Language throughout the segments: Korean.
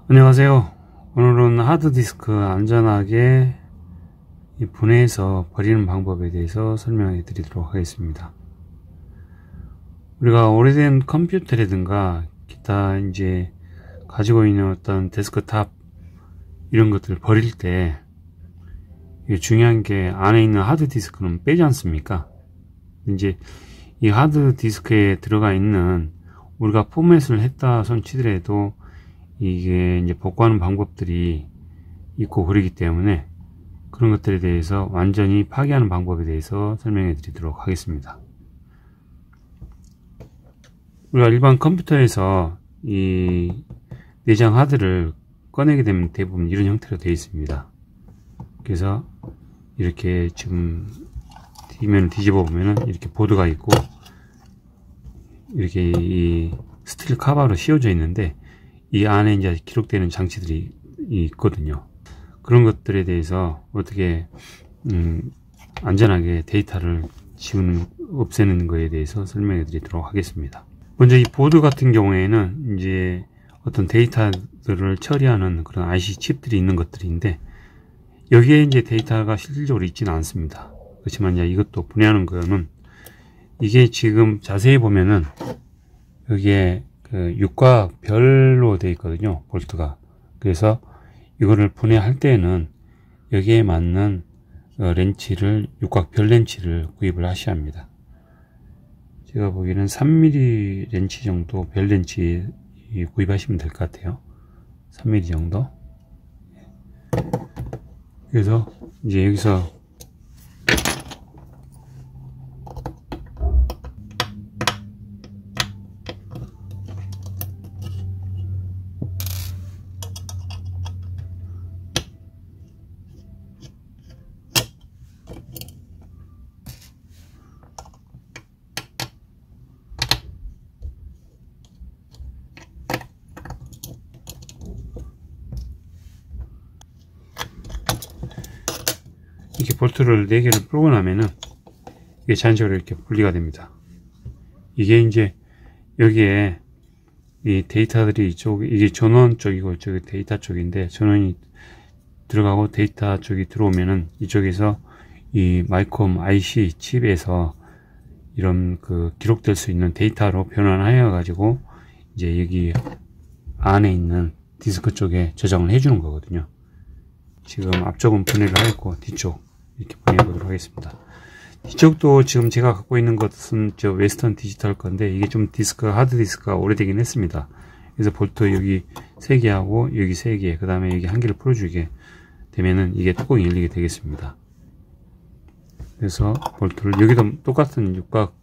안녕하세요. 오늘은 하드디스크 안전하게 분해해서 버리는 방법에 대해서 설명해 드리도록 하겠습니다. 우리가 오래된 컴퓨터라든가 기타 이제 가지고 있는 어떤 데스크탑 이런 것들을 버릴 때 중요한 게 안에 있는 하드디스크는 빼지 않습니까? 이제 이 하드디스크에 들어가 있는 우리가 포맷을 했다 손 치더라도 이게 이제 복구하는 방법들이 있고 그러기 때문에 그런 것들에 대해서 완전히 파괴하는 방법에 대해서 설명해 드리도록 하겠습니다. 우리가 일반 컴퓨터에서 이 내장 하드를 꺼내게 되면 대부분 이런 형태로 되어 있습니다. 그래서 이렇게 지금 뒷면을 뒤집어 보면은 이렇게 보드가 있고 이렇게 이 스틸 카바로 씌워져 있는데 이 안에 이제 기록되는 장치들이 있거든요. 그런 것들에 대해서 어떻게 안전하게 데이터를 없애는 거에 대해서 설명해 드리도록 하겠습니다. 먼저 이 보드 같은 경우에는 이제 어떤 데이터들을 처리하는 그런 IC 칩들이 있는 것들인데 여기에 이제 데이터가 실질적으로 있지는 않습니다. 그렇지만 이제 이것도 분해하는 거는 이게 지금 자세히 보면은 여기에 그 육각별로 되어 있거든요, 볼트가. 그래서 이거를 분해할 때는 여기에 맞는 렌치를, 육각별 렌치를 구입을 하셔야 합니다. 제가 보기에는 3mm 렌치 정도 별 렌치 구입하시면 될 것 같아요. 3mm 정도. 그래서 이제 여기서 이렇게 볼트를 4개를 풀고 나면은 이게 자연적으로 이렇게 분리가 됩니다. 이게 이제 여기에 이 데이터들이 이게 전원 쪽이고 이쪽이 데이터 쪽인데 전원이 들어가고 데이터 쪽이 들어오면은 이쪽에서 이 마이콤 IC 칩에서 이런 그 기록될 수 있는 데이터로 변환하여 가지고 이제 여기 안에 있는 디스크 쪽에 저장을 해주는 거거든요. 지금 앞쪽은 분해를 하였고 뒤쪽 이렇게 분해해 보도록 하겠습니다. 뒤쪽도 지금 제가 갖고 있는 것은 저 웨스턴 디지털 건데 이게 좀 하드 디스크가 오래되긴 했습니다. 그래서 볼트 여기 3개 하고 여기 3개 그 다음에 여기 1개를 풀어주게 되면은 이게 뚜껑이 열리게 되겠습니다. 그래서 볼트를 여기도 똑같은 육각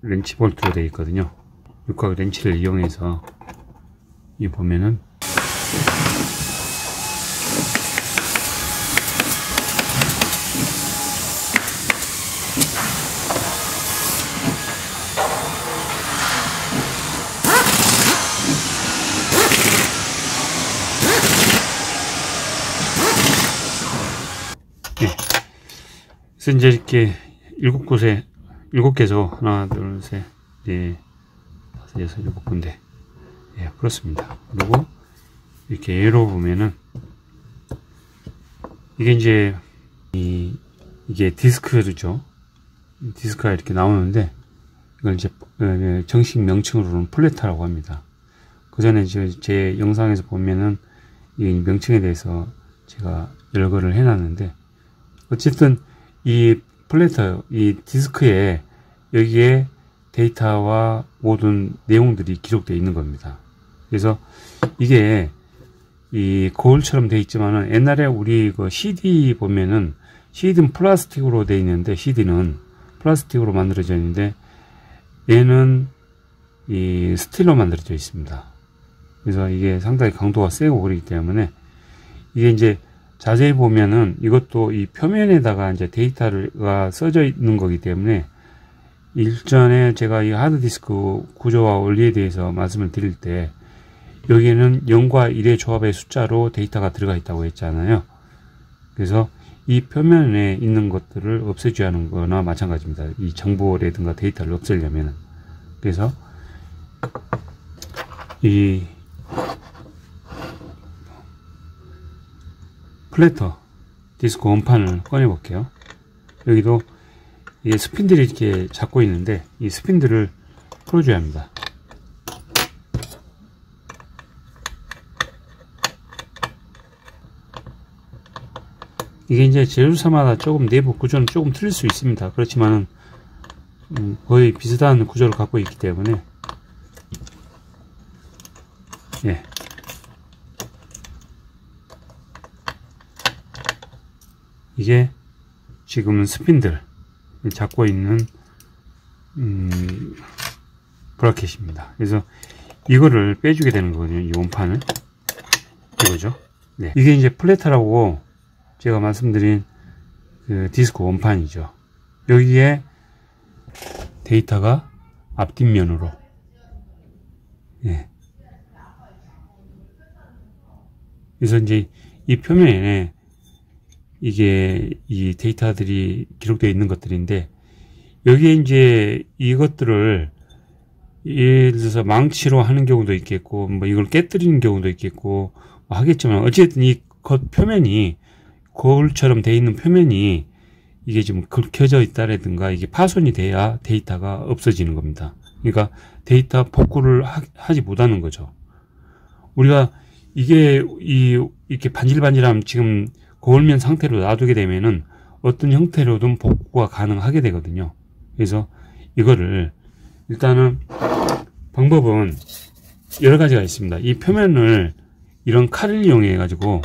렌치 볼트로 되어 있거든요. 육각 렌치를 이용해서 이 보면은 그래서 이제 이렇게 7개소 하나, 둘, 셋, 넷, 다섯, 여섯, 7군데 풀었습니다. 그리고 이렇게 예로 보면은 이게 이제 이게 디스크죠. 디스크가 이렇게 나오는데 이걸 이제 정식 명칭으로는 플래터라고 합니다. 그 전에 제 영상에서 보면은 이 명칭에 대해서 제가 열거를 해놨는데 어쨌든 이 플래터, 이 디스크에 여기에 데이터와 모든 내용들이 기록되어 있는 겁니다. 그래서 이게 이 거울처럼 되어 있지만은 옛날에 우리 그 CD 보면은 CD는 플라스틱으로 되어 있는데 CD는 플라스틱으로 만들어져 있는데 얘는 이 스틸로 만들어져 있습니다. 그래서 이게 상당히 강도가 세고 그렇기 때문에 이게 이제 자세히 보면은 이것도 이 표면에다가 이제 데이터가 써져 있는 거기 때문에 일전에 제가 이 하드디스크 구조와 원리에 대해서 말씀을 드릴 때 여기에는 0과 1의 조합의 숫자로 데이터가 들어가 있다고 했잖아요. 그래서 이 표면에 있는 것들을 없애줘야 하는 거나 마찬가지입니다. 이 정보라든가 데이터를 없애려면은. 그래서 이 플래터 디스크 원판을 꺼내 볼게요. 여기도 이게 스핀들이 이렇게 잡고 있는데 이 스핀들을 풀어줘야 합니다. 이게 이제 제조사마다 조금 내부 구조는 조금 틀릴 수 있습니다. 그렇지만은 거의 비슷한 구조를 갖고 있기 때문에 예. 이게 지금은 스핀들 잡고 있는 브라켓입니다. 그래서 이거를 빼주게 되는 거거든요. 이 원판을. 이거죠. 네. 이게 이제 플래터라고 제가 말씀드린 그 디스크 원판이죠. 여기에 데이터가 앞뒷면으로 예. 그래서 이제 이 표면에 이게 이 데이터들이 기록되어 있는 것들인데 여기에 이제 이것들을 예를 들어서 망치로 하는 경우도 있겠고 뭐 이걸 깨뜨리는 경우도 있겠고 뭐 하겠지만 어쨌든 이 겉 표면이 거울처럼 되어 있는 표면이 이게 좀 긁혀져 있다라든가 이게 파손이 돼야 데이터가 없어지는 겁니다. 그러니까 데이터 복구를 하지 못하는 거죠. 우리가 이게 이렇게 반질반질함 지금 거울면 상태로 놔두게 되면은 어떤 형태로든 복구가 가능하게 되거든요. 그래서 이거를 일단은 방법은 여러 가지가 있습니다. 이 표면을 이런 칼을 이용해 가지고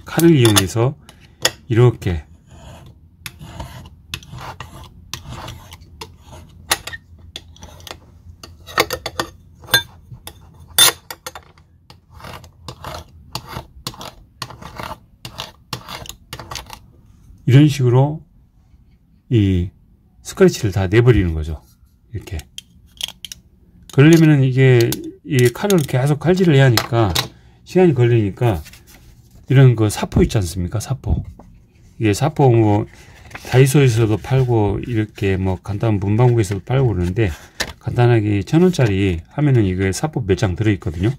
칼을 이용해서 이렇게 이런 식으로 이 스크래치를 다 내버리는 거죠. 이렇게. 그러려면은 이게 이 칼을 계속 칼질을 해야 하니까 시간이 걸리니까 이런 거 사포 있지 않습니까? 사포. 이게 사포 뭐 다이소에서도 팔고 이렇게 뭐 간단한 문방구에서도 팔고 그러는데 간단하게 1,000원짜리 하면은 이게 사포 몇 장 들어 있거든요.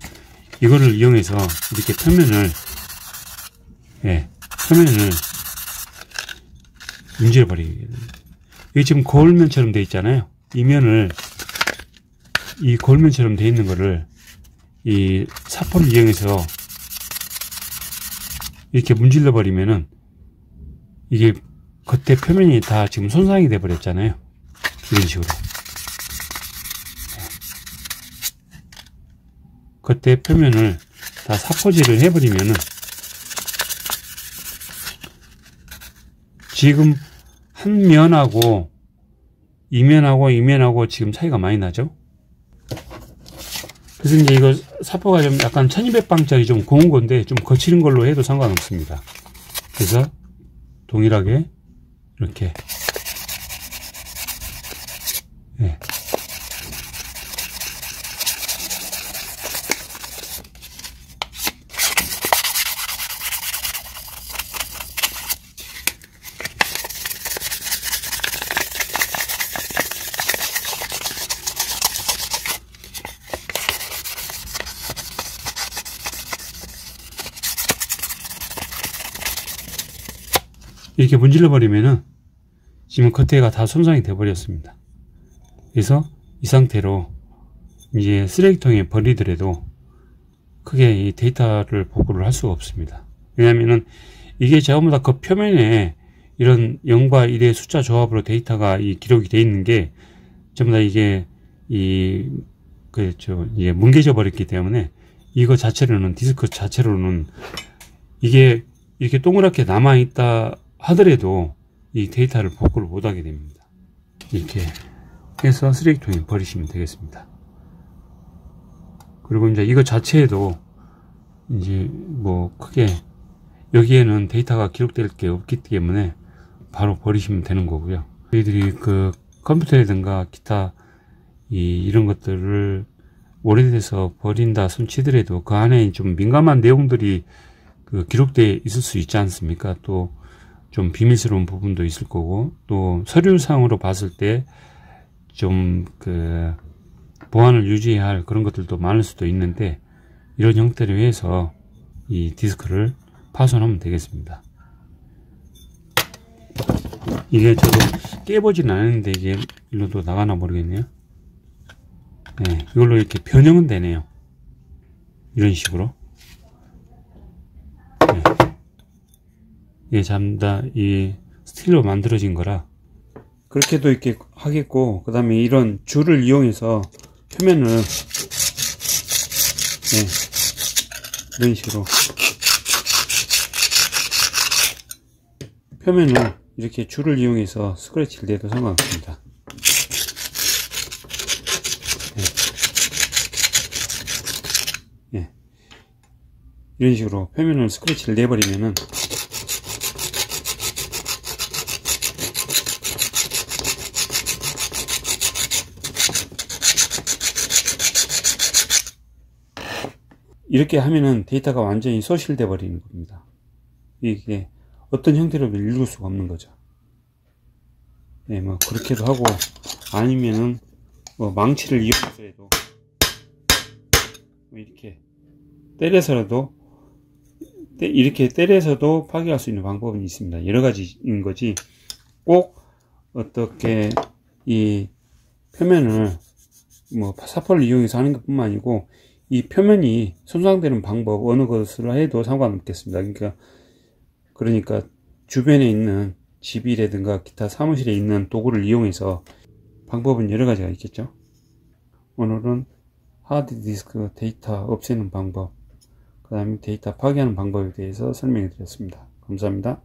이거를 이용해서 이렇게 표면을 문질러 버리게 됩니다. 여기 지금 거울면처럼 되어 있잖아요. 이 면을 이 거울면처럼 되어 있는 거를 이 사포를 이용해서 이렇게 문질러 버리면은 이게 겉에 표면이 다 지금 손상이 돼 버렸잖아요. 이런 식으로 겉에 표면을 다 사포질을 해버리면은 지금 한 면하고 이 면하고 지금 차이가 많이 나죠. 그래서 이제 이거 사포가 좀 약간 1200방짜리 좀 고운 건데 좀 거치는 걸로 해도 상관없습니다. 그래서 동일하게 이렇게 이렇게 문질러 버리면은 지금 겉에가 다 손상이 돼 버렸습니다. 그래서 이 상태로 이제 쓰레기통에 버리더라도 크게 이 데이터를 복구를 할 수가 없습니다. 왜냐면은 이게 전부 다 그 표면에 이런 0과 1의 숫자 조합으로 데이터가 이 기록이 되어 있는 게 전부 다 이게 이게 뭉개져 버렸기 때문에 이거 자체로는 디스크 자체로는 이게 이렇게 동그랗게 남아 있다 하더라도 이 데이터를 복구를 못하게 됩니다. 이렇게 해서 쓰레기통에 버리시면 되겠습니다. 그리고 이제 이거 자체에도 이제 뭐 크게 여기에는 데이터가 기록될 게 없기 때문에 바로 버리시면 되는 거고요. 저희들이 그 컴퓨터라든가 기타 이런 것들을 오래돼서 버린다 손치더라도 그 안에 좀 민감한 내용들이 그 기록되어 있을 수 있지 않습니까? 또 좀 비밀스러운 부분도 있을 거고 또 서류상으로 봤을 때 좀 그 보안을 유지해야 할 그런 것들도 많을 수도 있는데 이런 형태로 해서 이 디스크를 파손하면 되겠습니다. 이게 저도 깨보진 않았는데 이게 일로도 나가나 모르겠네요. 네, 이걸로 이렇게 변형은 되네요. 이런 식으로. 네. 이게 전부 다 이 스틸로 만들어진 거라 그렇게도 이렇게 하겠고, 그 다음에 이런 줄을 이용해서 표면을 네, 이런 식으로 표면을 이렇게 줄을 이용해서 스크래치를 내도 상관없습니다. 네. 네. 이런 식으로 표면을 스크래치를 내버리면은 이렇게 하면은 데이터가 완전히 소실돼 버리는 겁니다. 이게 어떤 형태로도 읽을 수가 없는 거죠. 네, 뭐 그렇게도 하고, 아니면은 뭐 망치를 이용해서라도 뭐 이렇게 때려서라도 이렇게 때려서도 파괴할 수 있는 방법은 있습니다. 여러 가지인 거지 꼭 어떻게 이 표면을 뭐 사포를 이용해서 하는 것뿐만 아니고, 이 표면이 손상되는 방법 어느 것으로 해도 상관없겠습니다. 그러니까 주변에 있는 집이라든가 기타 사무실에 있는 도구를 이용해서 방법은 여러 가지가 있겠죠. 오늘은 하드디스크 데이터 없애는 방법, 그 다음에 데이터 파괴하는 방법에 대해서 설명해 드렸습니다. 감사합니다.